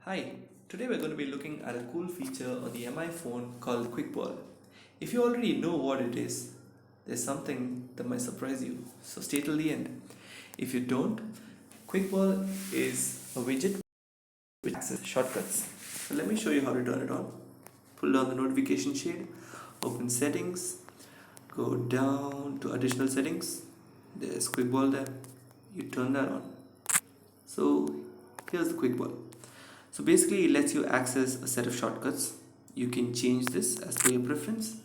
Hi, today we're going to be looking at a cool feature on the MI phone called QuickBall. If you already know what it is, there's something that might surprise you, so stay till the end. If you don't, QuickBall is a widget which accesses shortcuts. So let me show you how to turn it on. Pull down the notification shade, open settings, go down to additional settings. There's QuickBall there. You turn that on. So here's the QuickBall. So basically it lets you access a set of shortcuts. You can change this as per your preference.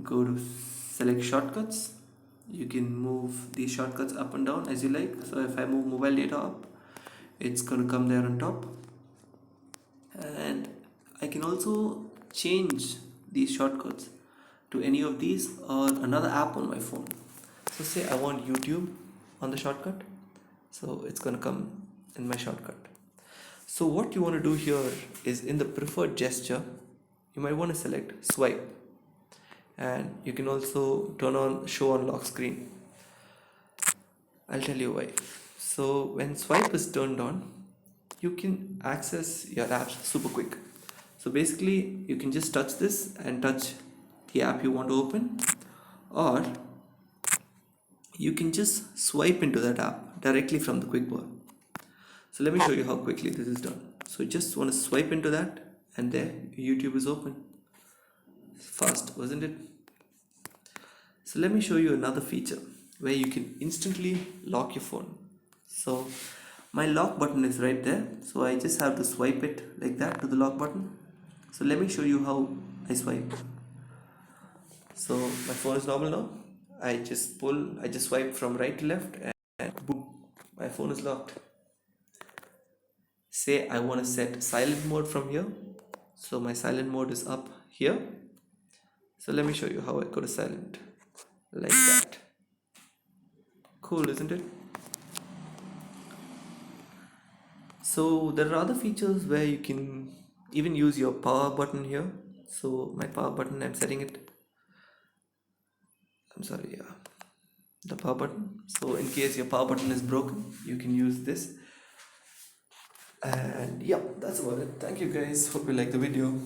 Go to select shortcuts. You can move these shortcuts up and down as you like. So if I move mobile data up, it's going to come there on top. And I can also change these shortcuts to any of these or another app on my phone. So say I want YouTube on the shortcut. So it's going to come in my shortcut. So what you want to do here is in the preferred gesture, you might want to select swipe, and you can also turn on show on lock screen. I'll tell you why. So when swipe is turned on, you can access your apps super quick. So basically you can just touch this and touch the app you want to open, or you can just swipe into that app directly from the QuickBall. So let me show you how quickly this is done. So you just want to swipe into that and there YouTube is open. Fast, wasn't it? So let me show you another feature where you can instantly lock your phone. So my lock button is right there. So I just have to swipe it like that to the lock button. So let me show you how I swipe. So my phone is normal now. I just swipe from right to left and boom, my phone is locked. Say I want to set silent mode from here. So my silent mode is up here. So let me show you how I go to silent. Like that. Cool, isn't it? So there are other features where you can even use your power button here. So my power button, I'm setting it. The power button. So in case your power button is broken, you can use this. And yeah, that's about it. Thank you guys. Hope you like the video.